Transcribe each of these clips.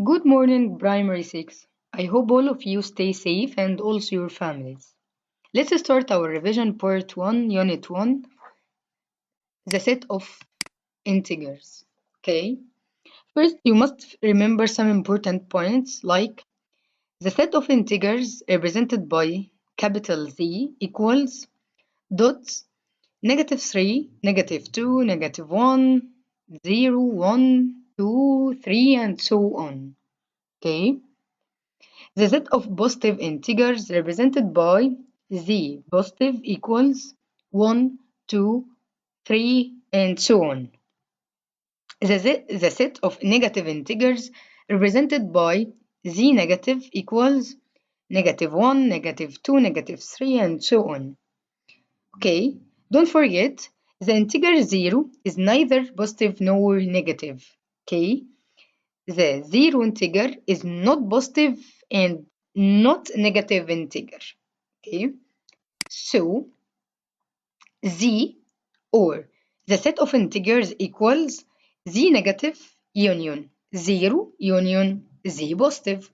Good morning, Primary 6. I hope all of you stay safe and also your families. Let's start our revision part 1, unit 1, the set of integers. Okay, first you must remember some important points like the set of integers represented by capital Z equals dots -3, -2, -1, 0, 1, 2, 3, and so on. Okay. The set of positive integers represented by z positive equals 1, 2, 3, and so on. The set of negative integers represented by z negative equals -1, -2, -3, and so on. Okay, don't forget the integer 0 is neither positive nor negative. Okay, the zero integer is not positive and not negative integer. Okay, so z or the set of integers equals z negative union 0 union z positive.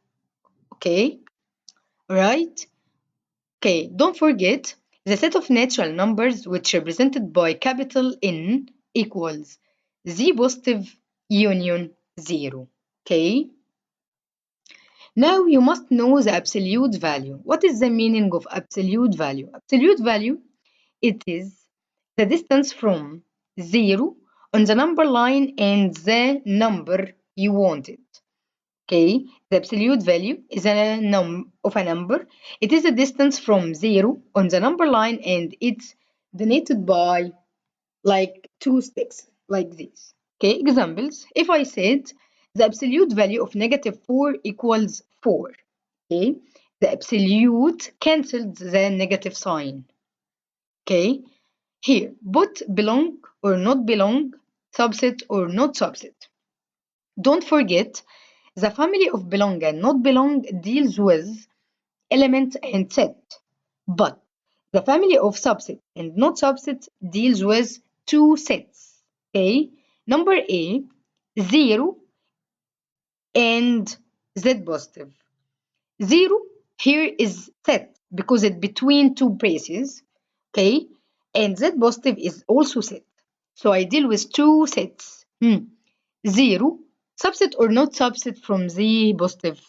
Okay, right? Okay, don't forget the set of natural numbers which represented by capital N equals z positive union 0. Okay. Now you must know the absolute value. What is the meaning of absolute value? Absolute value, it is the distance from 0 on the number line and the number you wanted. Okay, the absolute value is a of a number. It is the distance from 0 on the number line and it's denoted by like two sticks like this. Okay, examples. If I said the absolute value of -4 equals 4. Okay, the absolute cancels the negative sign. Okay, here put belong or not belong, subset or not subset. Don't forget the family of belong and not belong deals with element and set, but the family of subset and not subset deals with two sets. Okay, number A, 0 and z positive. 0 here is set because it's between two braces, okay, and z positive is also set. So I deal with two sets. 0, subset or not subset from z positive?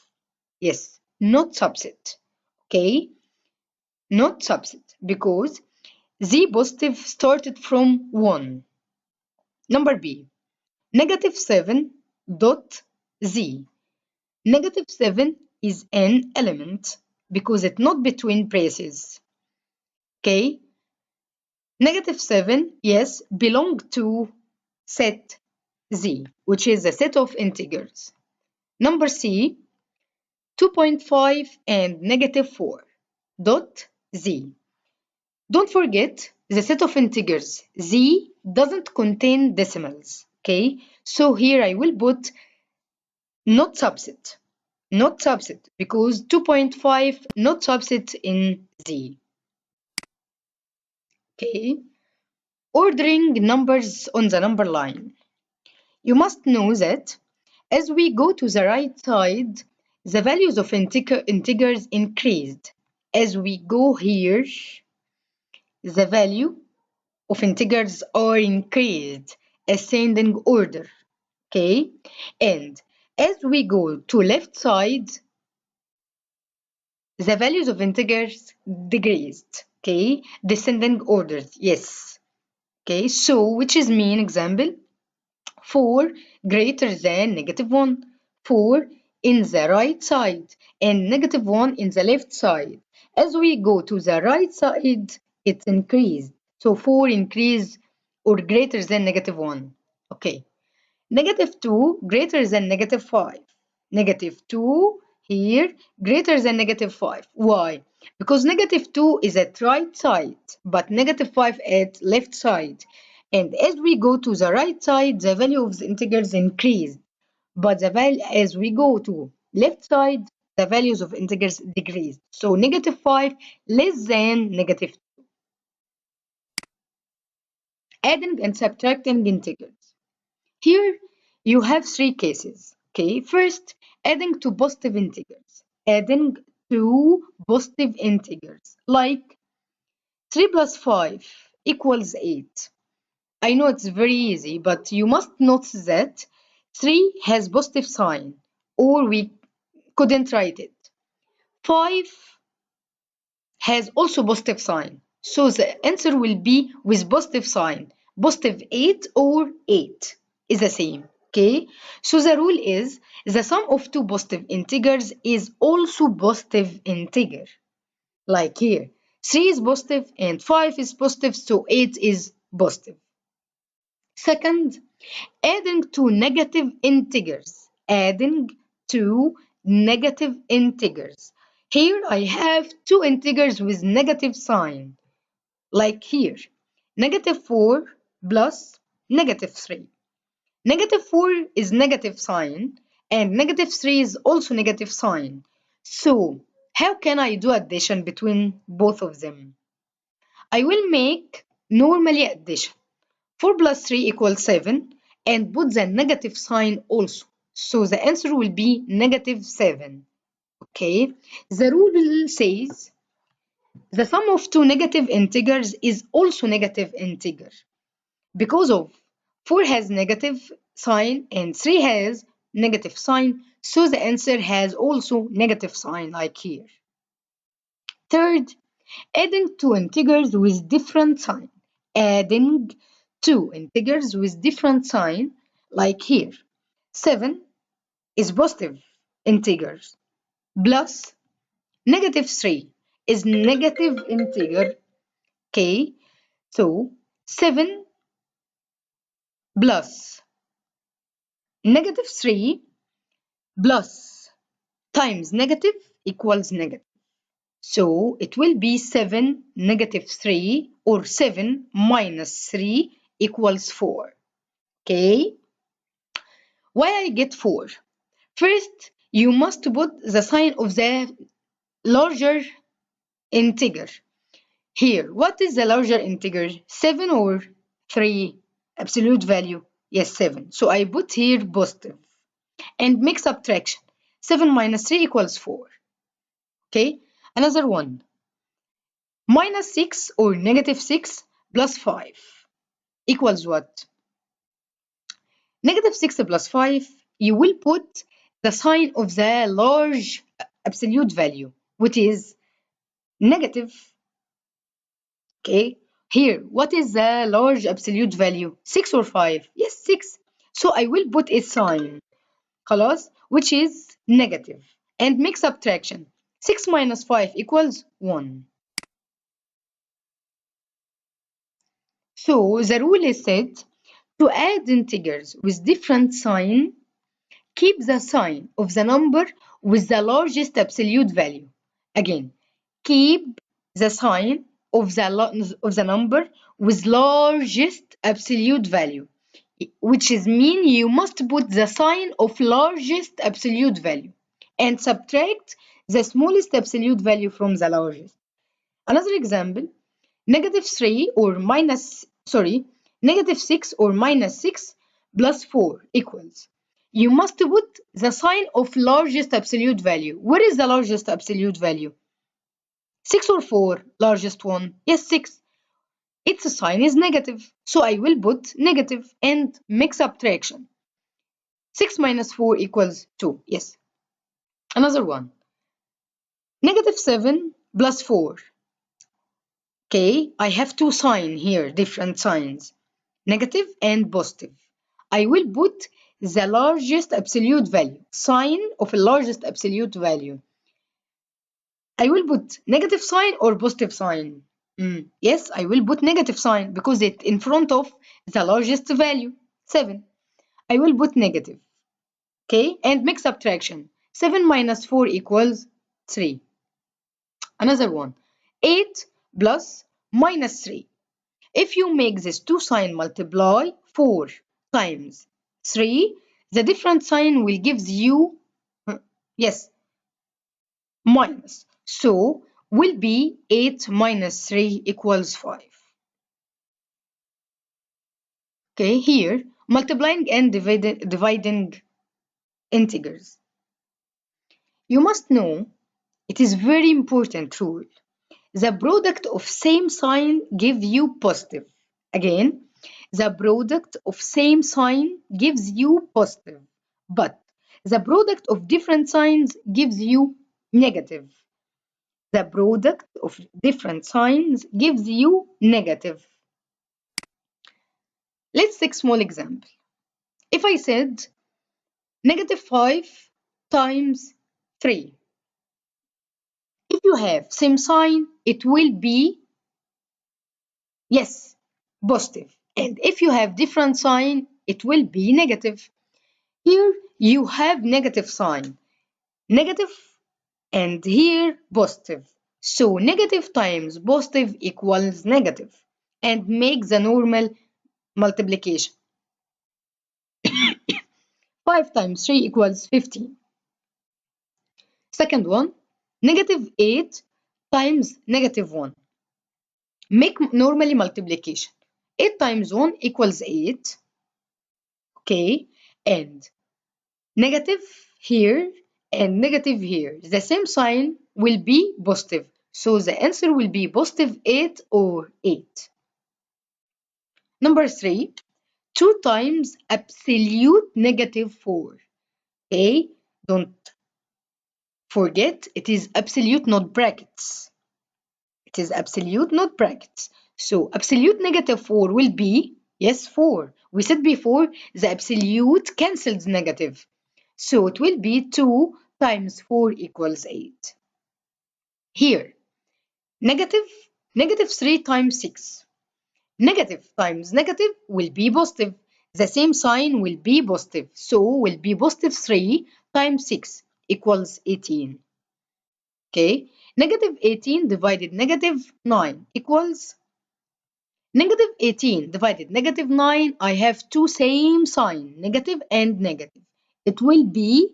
Yes, not subset. Okay, not subset because z positive started from 1. Number B, -7 dot z. -7 is an element because it's not between braces. Okay, -7, yes, belong to set z, which is a set of integers. Number C, 2.5 and -4 dot z. Don't forget the set of integers z doesn't contain decimals. Okay, so here I will put not subset. Not subset because 2.5 not subset in z. Okay, ordering numbers on the number line. You must know that as we go to the right side, the values of integers increased. As we go here, the value of integers are increased, ascending order. Okay, and as we go to left side, the values of integers decreased. Okay, descending orders. Yes. Okay, so which is mean example? 4 greater than -1. 4 in the right side and -1 in the left side. As we go to the right side, it's increased. So 4 increase or greater than -1. Okay. -2 greater than -5. -2 here greater than -5. Why? Because -2 is at right side, but -5 at left side. And as we go to the right side, the value of the integers increase. But the value as we go to left side, the values of integers decrease. So -5 less than -2. Adding and subtracting integers. Here you have three cases. Okay, first, adding to positive integers. Adding to positive integers, like 3 plus 5 equals 8. I know it's very easy, but you must note that 3 has positive sign, or we couldn't write it. 5 has also positive sign, so the answer will be with positive sign. Positive 8 or 8 is the same. Okay, so the rule is the sum of two positive integers is also positive integer. Like here, 3 is positive and 5 is positive, so 8 is positive. Second, adding to negative integers. Adding to negative integers. Here I have two integers with negative sign. Like here, negative 4 plus negative 3. Negative 4 is negative sign and negative 3 is also negative sign. So, how can I do addition between both of them? I will make normally addition. 4 plus 3 equals 7 and put the negative sign also. So the answer will be negative 7. Okay, the rule says the sum of two negative integers is also negative integer. Because of 4 has negative sign and 3 has negative sign, so the answer has also negative sign like here. Third, adding two integers with different sign. Adding two integers with different sign like here. 7 is positive integers plus negative 3 is negative integer. Okay, so 7 plus negative 3 plus times negative equals negative. So it will be 7 negative 3 or 7 minus 3 equals 4. Okay, why I get 4? First, you must put the sign of the larger integer. Here, what is the larger integer? 7 or 3? Absolute value. Yes, 7. So I put here positive and make subtraction. 7 minus 3 equals 4. Okay, another one. Minus 6 or negative 6 plus 5 equals what? Negative 6 plus 5, you will put the sign of the large absolute value, which is negative. Okay, here, what is the large absolute value? 6 or 5? Yes, 6. So I will put a sign, خلاص, which is negative, and make subtraction. 6 minus 5 equals 1. So the rule is said to add integers with different sign, keep the sign of the number with the largest absolute value. Again, keep the sign of the number with largest absolute value, which is mean you must put the sign of largest absolute value and subtract the smallest absolute value from the largest. Another example, negative 6 or minus 6 plus 4 equals. You must put the sign of largest absolute value. Where is the largest absolute value? 6 or 4? Largest one? Yes, 6. Its sign is negative, so I will put negative and make subtraction. 6 minus 4 equals 2. Yes. Another one. Negative 7 plus 4. Okay, I have two signs here, different signs, negative and positive. I will put the largest absolute value, sign of the largest absolute value. I will put negative sign or positive sign? Yes, I will put negative sign because it's in front of the largest value, 7. I will put negative, okay, and make subtraction. 7 minus 4 equals 3. Another one, 8 plus minus 3. If you make this two sign multiply 4 times 3, the different sign will give you, yes, minus. So, will be 8 minus 3 equals 5. Okay, here, multiplying and dividing integers. You must know, it is very important rule. The product of same sign gives you positive. Again, the product of same sign gives you positive, but the product of different signs gives you negative. The product of different signs gives you negative. Let's take small example. If I said negative 5 times 3, if you have same sign, it will be, yes, positive. And if you have different sign, it will be negative. Here you have negative sign, negative, and here positive. So negative times positive equals negative, and make the normal multiplication. 5 times 3 equals 15. Second one, negative 8 times negative 1. Make normally multiplication. 8 times 1 equals 8. Okay, and negative here and negative here. The same sign will be positive. So the answer will be positive 8 or 8. Number 3, 2 times absolute negative 4. Okay, don't forget it is absolute, not brackets. It is absolute, not brackets. So absolute negative 4 will be, yes, 4. We said before the absolute cancels negative. So it will be 2 times 4 equals 8. Here, negative, negative 3 times 6. Negative times negative will be positive. The same sign will be positive. So will be positive 3 times 6 equals 18. Okay, negative 18 divided negative 9 equals negative 18 divided negative 9. I have two same sign, negative and negative. It will be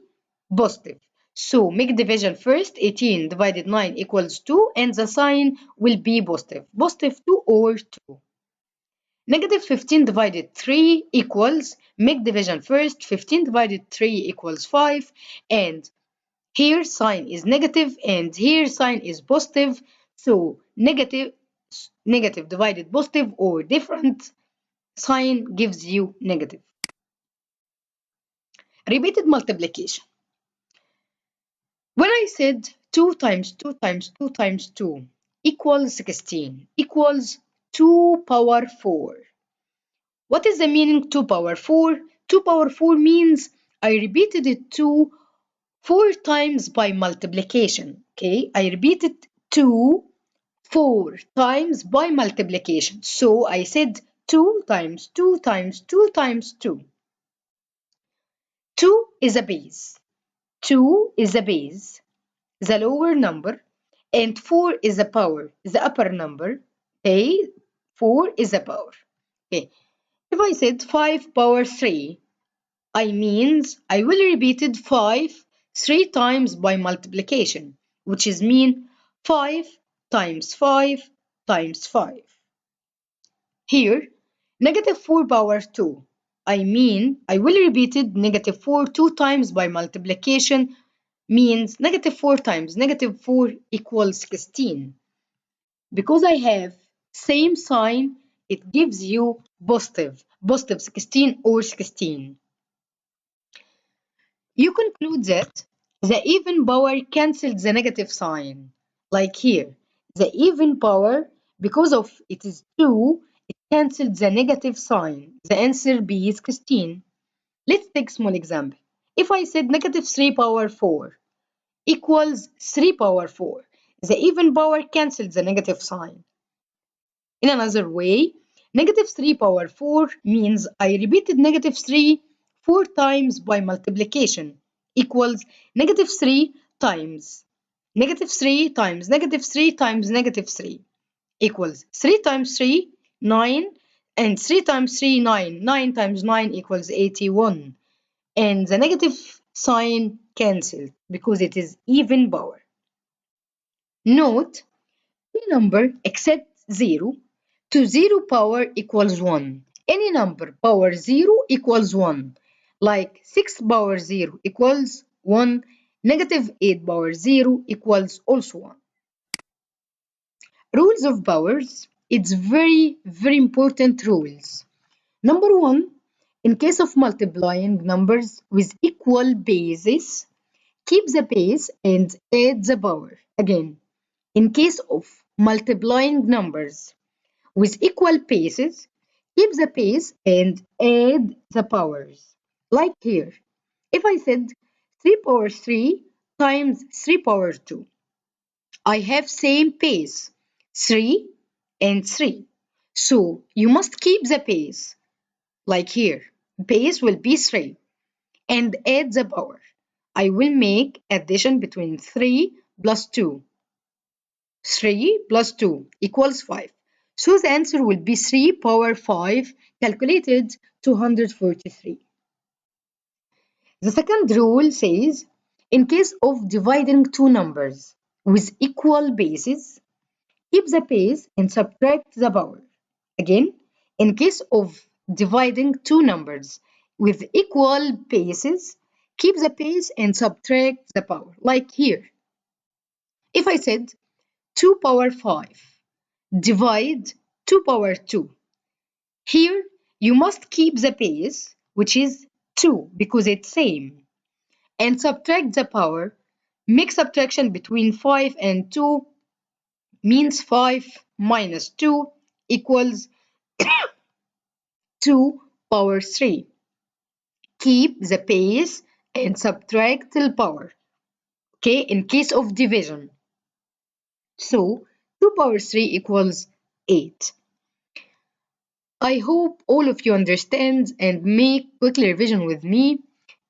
positive. So make division first. 18 divided 9 equals 2, and the sign will be positive. Positive 2 or 2. Negative 15 divided 3 equals, make division first. 15 divided 3 equals 5, and here sign is negative and here sign is positive. So negative divided positive or different sign gives you negative. Repeated multiplication. When I said 2 times 2 times 2 times 2 equals 16 equals 2 power 4. What is the meaning 2 power 4? 2 power 4 means I repeated it 2 4 times by multiplication. Okay, I repeated 2 4 times by multiplication. So I said 2 times 2 times 2 times 2. 2 is a base. 2 is a base, the lower number, and 4 is a power, the upper number. Okay, 4 is a power. Okay, if I said 5 power 3, I means I will repeat it 5 3 times by multiplication, which is mean 5 times 5 times 5. Here, negative 4 power 2. I mean, I will repeat it negative 4 2 times by multiplication, means negative 4 times negative 4 equals 16. Because I have same sign, it gives you positive, positive 16 or 16. You conclude that the even power cancels the negative sign. Like here, the even power, because of it is 2, it cancels the negative sign. The answer B is 16. Let's take small example. If I said negative 3 power 4 equals 3 power 4, the even power cancels the negative sign. In another way, negative 3 power 4 means I repeated negative 3 4 times by multiplication equals negative 3 times negative 3 times negative 3 times negative 3 equals 3 times 3, 9, and 3 times 3, 9. 9 times 9 equals 81. And the negative sign cancelled because it is even power. Note, any number except 0 to 0 power equals 1. Any number power 0 equals 1. like 6 power 0 equals 1, negative 8 power 0 equals also 1. Rules of powers, it's very important rules. Number 1, in case of multiplying numbers with equal bases, keep the base and add the power. Again, in case of multiplying numbers with equal bases, keep the base and add the powers. Like here, if I said 3 power 3 times 3 power 2, I have same base, 3 and 3. So you must keep the base, like here. Base will be 3 and add the power. I will make addition between 3 plus 2. 3 plus 2 equals 5. So the answer will be 3 power 5 calculated 243. The second rule says, in case of dividing two numbers with equal bases, keep the base and subtract the power. Again, in case of dividing two numbers with equal bases, keep the base and subtract the power. Like here, if I said 2 power 5 divide 2 power 2, here you must keep the base, which is 2 because it's same, and subtract the power. Make subtraction between 5 and 2 means 5 minus 2 equals 2 power 3. Keep the base and subtract the power, okay, in case of division. So 2 power 3 equals 8. I hope all of you understand and make quick revision with me,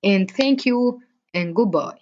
and thank you and goodbye.